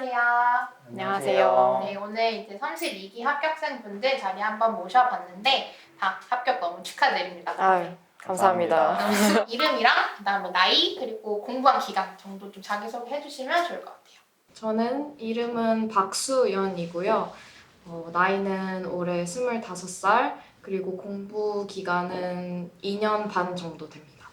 안녕하세요. 안녕하세요. 네, 오늘 이제 32기 합격생분들 자리 한번 모셔봤는데 다 합격 너무 축하드립니다. 아유, 감사합니다. 이름이랑 그다음에 나이 그리고 공부한 기간 정도 좀 자기소개 해주시면 좋을 것 같아요. 저는 이름은 박수연이고요. 나이는 올해 25살, 그리고 공부 기간은 2년 반 정도 됩니다.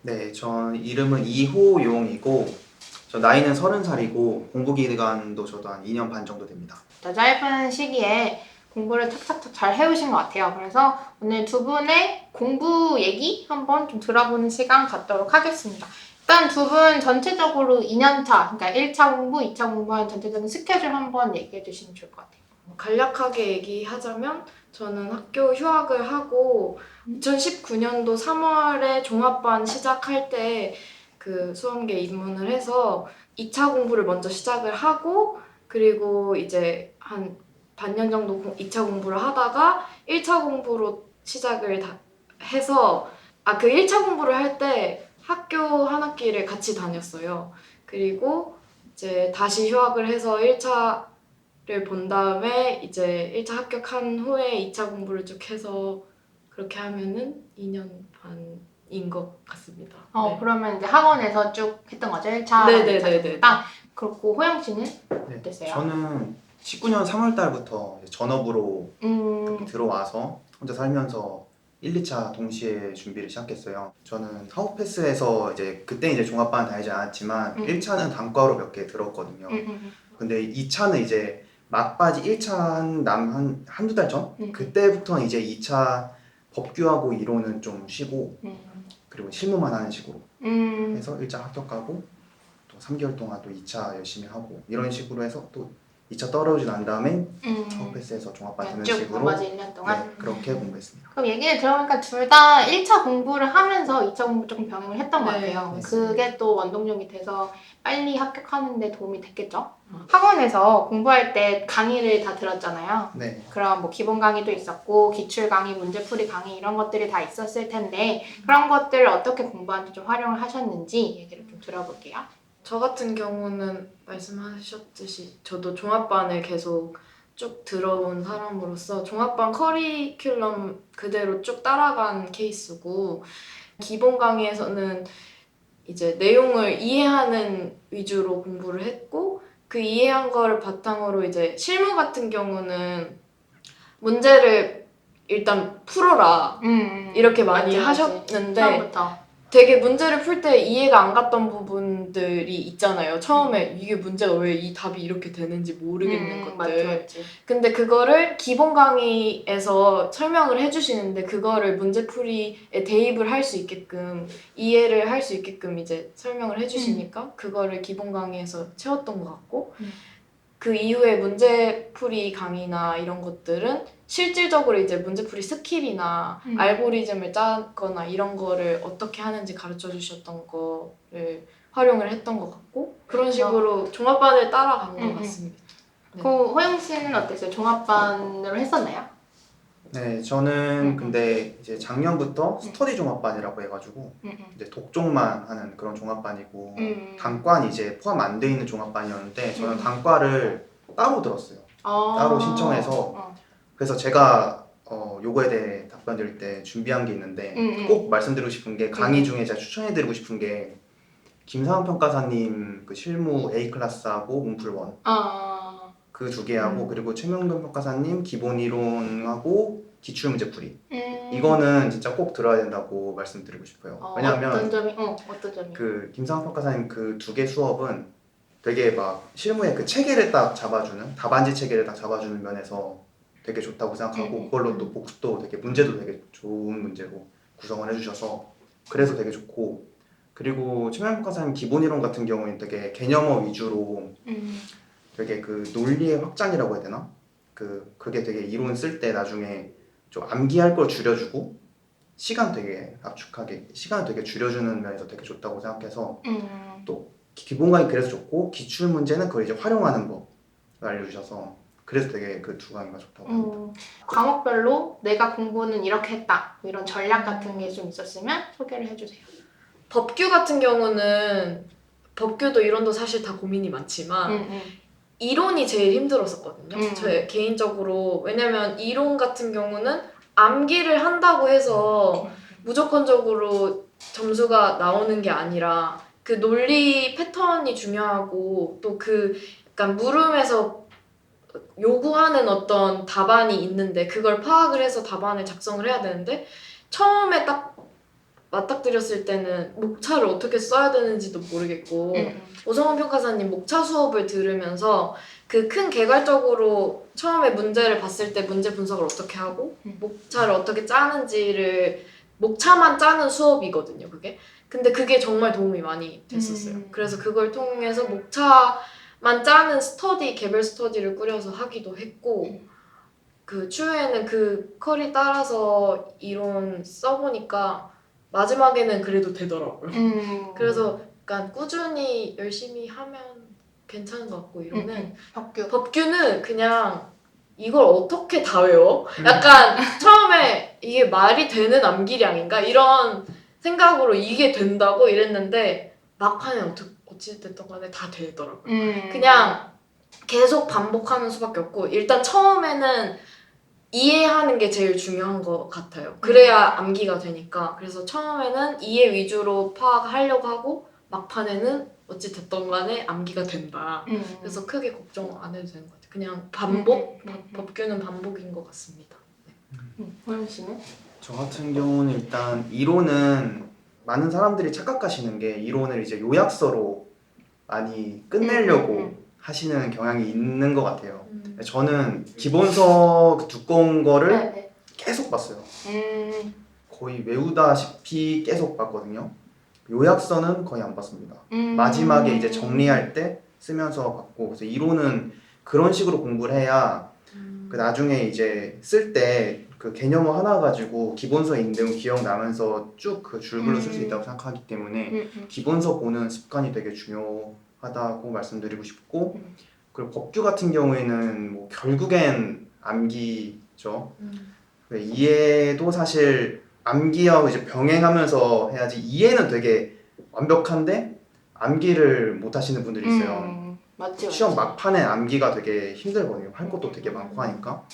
네, 전 이름은 이호용이고 저 나이는 30살이고 공부 기간도 저도 한 2년 반 정도 됩니다. 짧은 시기에 공부를 탁탁탁 잘 해오신 것 같아요. 그래서 오늘 두 분의 공부 얘기 한번 좀 들어보는 시간 갖도록 하겠습니다. 일단 두 분 전체적으로 2년차, 그러니까 1차 공부, 2차 공부한 전체적인 스케줄 한번 얘기해 주시면 좋을 것 같아요. 간략하게 얘기하자면 저는 학교 휴학을 하고 2019년도 3월에 종합반 시작할 때 그 수험계 입문을 해서 2차 공부를 먼저 시작을 하고, 그리고 이제 한 반년 정도 2차 공부를 하다가 1차 공부로 시작을 해서 그 1차 공부를 할 때 학교 한 학기를 같이 다녔어요. 그리고 이제 다시 휴학을 해서 1차를 본 다음에 이제 1차 합격한 후에 2차 공부를 쭉 해서 그렇게 하면은 2년 반인 것 같습니다. 네. 그러면 이제 학원에서 쭉 했던 거죠? 1차, 네네네네. 2차. 그렇고 호영 씨는 네, 어땠어요? 저는 19년 3월 달부터 전업으로 들어와서 혼자 살면서 1, 2차 동시에 준비를 시작했어요. 저는 하우패스에서 그때 이제 종합반 다니지 않았지만 1차는 단과로 몇 개 들었거든요. 근데 2차는 이제 막바지 1차 한두 달 전? 그때부터는 이제 2차 법규하고 이론은 좀 쉬고 그리고 실무만 하는 식으로 해서 1차 합격하고 또 3개월 동안 또 2차 열심히 하고 이런 식으로 해서 또 2차 떨어지고 난 다음에 하우패스에서 종합반 되는 쭉 식으로 나머지 1년 동안? 네, 그렇게 공부했습니다. 그럼 얘기를 들어보니까 둘 다 1차 공부를 하면서 2차 공부 조금 병행을 했던 것 네, 같아요. 맞습니다. 그게 또 원동력이 돼서 빨리 합격하는 데 도움이 됐겠죠? 학원에서 공부할 때 강의를 다 들었잖아요. 네. 그럼 뭐 기본 강의도 있었고 기출 강의, 문제풀이 강의 이런 것들이 다 있었을 텐데 그런 것들을 어떻게 공부하는데 좀 활용을 하셨는지 얘기를 좀 들어볼게요. 저 같은 경우는 말씀하셨듯이 저도 종합반을 계속 쭉 들어온 사람으로서 종합반 커리큘럼 그대로 쭉 따라간 케이스고, 기본 강의에서는 이제 내용을 이해하는 위주로 공부를 했고, 그 이해한 거를 바탕으로 이제 실무 같은 경우는 문제를 일단 풀어라 이렇게 많이 맞지, 하셨는데 처음부터. 되게 문제를 풀 때 이해가 안 갔던 부분들이 있잖아요. 처음에 이게 문제가 왜 이 답이 이렇게 되는지 모르겠는 것들. 맞지. 근데 그거를 기본 강의에서 설명을 해주시는데 그거를 문제풀이에 대입을 할 수 있게끔, 이해를 할 수 있게끔 이제 설명을 해주시니까 그거를 기본 강의에서 채웠던 것 같고, 그 이후에 문제풀이 강의나 이런 것들은 실질적으로 이제 문제풀이 스킬이나 알고리즘을 짜거나 이런 거를 어떻게 하는지 가르쳐 주셨던 거를 활용을 했던 것 같고, 그런 식으로 종합반을 따라간 것 같습니다. 네. 그 호영 씨는 어땠어요? 종합반으로 했었나요? 네, 저는 근데 이제 작년부터 스터디 종합반이라고 해가지고 이제 독종만 하는 그런 종합반이고 단과는 이제 포함 안 돼 있는 종합반이었는데 저는 단과를 따로 들었어요. 따로 신청해서. 그래서 제가 요거에 대해 답변 드릴 때 준비한 게 있는데 꼭 말씀드리고 싶은 게, 강의 중에 제가 추천해드리고 싶은 게 김상훈 평가사님 그 실무 A 클래스하고 문풀 1 그 두 개하고 그리고 최명돈 평가사님 기본 이론하고 기출 문제 풀이 이거는 진짜 꼭 들어야 된다고 말씀드리고 싶어요. 왜냐하면 어떤 점이? 그 김상훈 평가사님 그 두 개 수업은 되게 막 실무에 그 체계를 딱 잡아주는, 답안지 체계를 딱 잡아주는 면에서 되게 좋다고 생각하고 그걸로 또 복습도 되게 문제도 되게 좋은 문제로 구성을 해주셔서 그래서 되게 좋고, 그리고 최명돈 평가사님 기본 이론 같은 경우는 되게 개념어 위주로 되게 그 논리의 확장이라고 해야 되나? 그게 되게 이론 쓸 때 나중에 좀 암기할 걸 줄여주고 시간 되게 압축하게 시간을 되게 줄여주는 면에서 되게 좋다고 생각해서 또 기본 강의 그래서 좋고, 기출 문제는 그걸 이제 활용하는 법을 알려주셔서 그래서 되게 그 두 강의가 좋다고 합니다. 과목별로 내가 공부는 이렇게 했다 이런 전략 같은 게 좀 있었으면 소개를 해주세요. 법규 같은 경우는 법규도 이론도 사실 다 고민이 많지만 이론이 제일 힘들었었거든요. 저 개인적으로. 왜냐면 이론 같은 경우는 암기를 한다고 해서 무조건적으로 점수가 나오는 게 아니라 그 논리 패턴이 중요하고 또 그 약간 물음에서 요구하는 어떤 답안이 있는데 그걸 파악을 해서 답안을 작성을 해야 되는데 처음에 딱 맞닥뜨렸을 때는 목차를 어떻게 써야 되는지도 모르겠고 오성원 평가사님 목차 수업을 들으면서 그 큰 개괄적으로 처음에 문제를 봤을 때 문제 분석을 어떻게 하고 목차를 어떻게 짜는지를 목차만 짜는 수업이거든요, 그게. 근데 그게 정말 도움이 많이 됐었어요. 그래서 그걸 통해서 목차만 짜는 스터디, 개별 스터디를 꾸려서 하기도 했고 그 추후에는 그 컬이 따라서 이론 써보니까 마지막에는 그래도 되더라고요. 그래서 약간 꾸준히 열심히 하면 괜찮은 것 같고 이론은 법규는 그냥 이걸 어떻게 다 외워? 약간 처음에 이게 말이 되는 암기량인가? 이런 생각으로 이게 된다고 이랬는데 막판에 어찌됐든 간에 다 되더라고요. 그냥 계속 반복하는 수밖에 없고 일단 처음에는 이해하는 게 제일 중요한 것 같아요. 그래야 암기가 되니까. 그래서 처음에는 이해 위주로 파악하려고 하고 막판에는 어찌 됐던 간에 암기가 된다. 그래서 크게 걱정 안 해도 되는 것 같아요. 그냥 반복? 법규는 반복인 것 같습니다. 호연 씨는? 저 같은 경우는 일단 이론은 많은 사람들이 착각하시는 게 이론을 이제 요약서로 많이 끝내려고 하시는 경향이 있는 것 같아요. 저는 기본서 그 두꺼운 거를 계속 봤어요. 거의 외우다시피 계속 봤거든요. 요약서는 거의 안 봤습니다. 마지막에 이제 정리할 때 쓰면서 봤고, 그래서 이론은 그런 식으로 공부를 해야 그 나중에 이제 쓸 때 그 개념어 하나 가지고 기본서에 있는 내용 기억나면서 쭉 그 줄글로 쓸 수 있다고 생각하기 때문에 기본서 보는 습관이 되게 중요하다고 말씀드리고 싶고, 그리고 법규 같은 경우에는 뭐 결국엔 암기죠. 이해도 사실 암기하고 이제 병행하면서 해야지. 이해는 되게 완벽한데 암기를 못 하시는 분들이 있어요. 맞지. 시험 막판에 암기가 되게 힘들거든요. 할 것도 되게 많고 하니까.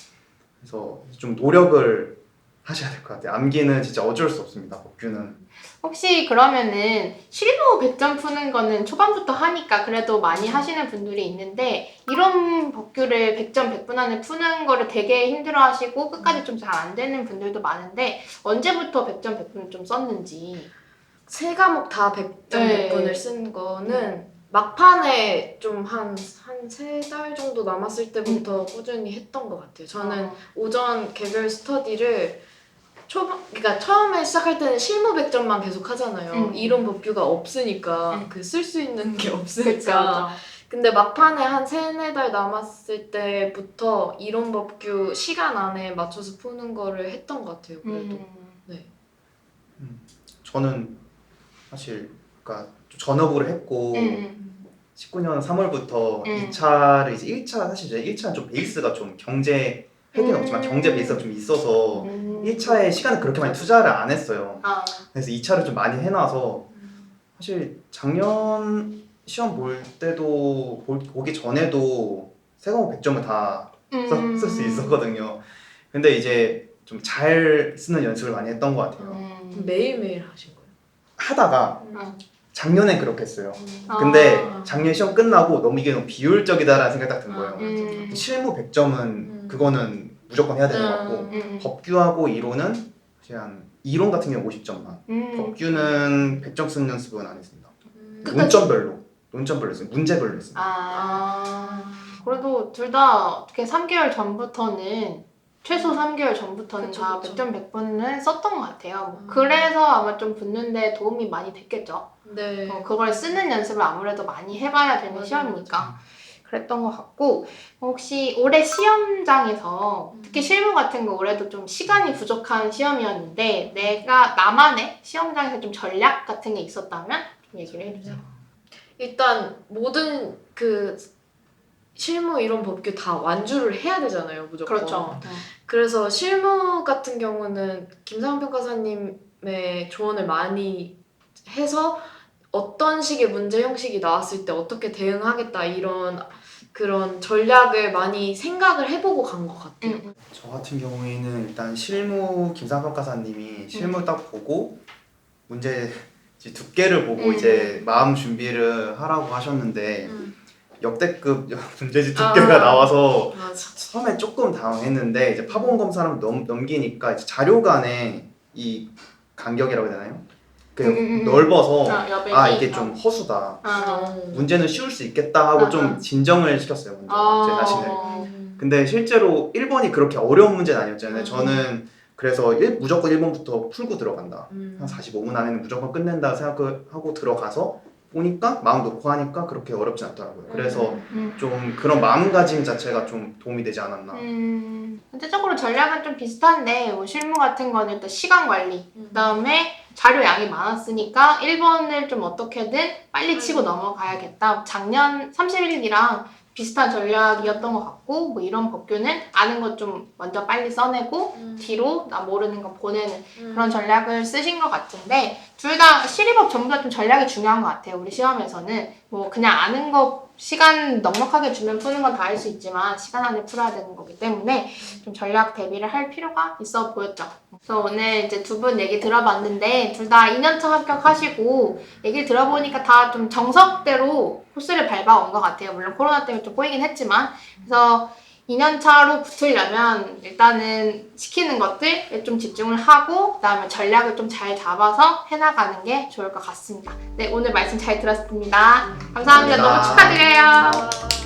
그래서 좀 노력을 하셔야 될 것 같아요. 암기는 진짜 어쩔 수 없습니다. 법규는. 혹시 그러면은 실무 100점 푸는 거는 초반부터 하니까 그래도 많이 하시는 분들이 있는데 이론 법규를 100점 100분 안에 푸는 거를 되게 힘들어 하시고 끝까지 좀 잘 안 되는 분들도 많은데 언제부터 100점 100분을 좀 썼는지. 세 과목 다 100점 100분을 쓴 거는 막판에 좀 한 3달 정도 남았을 때부터 꾸준히 했던 것 같아요. 저는 오전 개별 스터디를 그러니까 처음에 시작할 때는 실무 100점만 계속 하잖아요. 이론 법규가 없으니까 그 쓸 수 있는 게 없으니까. 근데 막판에 한 3-4달 남았을 때부터 이론 법규 시간 안에 맞춰서 푸는 거를 했던 것 같아요. 그래도. 네. 저는 사실 그러니까 전업을 했고 19년 3월부터 2차를 이제 1차 사실 이제 1차는 좀 베이스가 좀 경제 핵은 없지만 경제 베이스가 좀 있어서 1차에 시간을 그렇게 많이 투자를 안 했어요. 그래서 2차를 좀 많이 해놔서 사실 작년 시험 볼 때도 보기 전에도 세 과목 100점을 다 쓸 수 있었거든요. 근데 이제 좀 잘 쓰는 연습을 많이 했던 것 같아요. 매일매일 하신 거예요? 하다가 작년에 그렇게 했어요. 근데 작년 시험 끝나고 이게 너무 비효율적이다라는 생각이 딱 든 거예요. 실무 100점은 그거는 무조건 해야 되는 것 같고 법규하고 이론은 그냥 이론 같은 경우 50점만 법규는 100점 쓰는 연습은 안 했습니다. 논점별로 했어요. 문제별로 했습니다. 그래도 둘 다 어떻게 3개월 전부터는 최소 3개월 전부터는 다 100점 100분을 썼던 것 같아요. 그래서 아마 좀 붙는데 도움이 많이 됐겠죠. 네. 그걸 쓰는 연습을 아무래도 많이 해봐야 되는 시험이니까 그랬던 것 같고, 혹시 올해 시험장에서 특히 실무 같은 거 올해도 좀 시간이 부족한 시험이었는데 나만의 시험장에서 좀 전략 같은 게 있었다면 좀 얘기를 해주세요. 일단 모든 그 실무 이론 법규 다 완주를 해야 되잖아요, 무조건. 그렇죠. 그래서 실무 같은 경우는 김상훈 평가사님의 조언을 많이 해서 어떤 식의 문제 형식이 나왔을 때 어떻게 대응하겠다 이런 그런 전략을 많이 생각을 해보고 간 것 같아요. 저 같은 경우에는 일단 실무 김상평가사님이 실무 딱 보고 문제 이제 두께를 보고 이제 마음 준비를 하라고 하셨는데 역대급 문제집 두께가 나와서 맞아. 처음에 조금 당황했는데 이제 파본 검사를 넘기니까 이제 자료 간의 이 간격이라고 해야 되나요? 그 넓어서 여백이. 이게 좀 허수다. 음. 문제는 쉬울 수 있겠다 하고 좀 진정을 시켰어요 먼저 제 자신을. 근데 실제로 1번이 그렇게 어려운 문제는 아니었잖아요. 저는 그래서 무조건 1번부터 풀고 들어간다. 한 45분 안에는 무조건 끝낸다 생각하고 들어가서 보니까 마음 놓고 하니까 그렇게 어렵진 않더라고요. 그래서 좀 그런 마음가짐 자체가 좀 도움이 되지 않았나. 전체적으로 전략은 좀 비슷한데 뭐 실무 같은 거는 일단 시간 관리, 그다음에 자료 양이 많았으니까 1번을 좀 어떻게든 빨리 치고 넘어가야겠다. 작년 31일이랑 비슷한 전략이었던 것 같고 뭐 이런 법규는 아는 것 좀 먼저 빨리 써내고 뒤로 나 모르는 거 보내는 그런 전략을 쓰신 것 같은데 둘 다 시리법 전부 다 좀 전략이 중요한 것 같아요. 우리 시험에서는 뭐 그냥 아는 거 시간 넉넉하게 주면 푸는 건 다 할 수 있지만 시간 안에 풀어야 되는 거기 때문에 좀 전략 대비를 할 필요가 있어 보였죠. 그래서 오늘 이제 두 분 얘기 들어봤는데 둘 다 2년차 합격하시고 얘기를 들어보니까 다 좀 정석대로 코스를 밟아온 것 같아요. 물론 코로나 때문에 좀 꼬이긴 했지만 그래서 2년차로 붙으려면 일단은 시키는 것들에 좀 집중을 하고 그다음에 전략을 좀 잘 잡아서 해나가는 게 좋을 것 같습니다. 네, 오늘 말씀 잘 들었습니다. 감사합니다. 너무 축하드려요.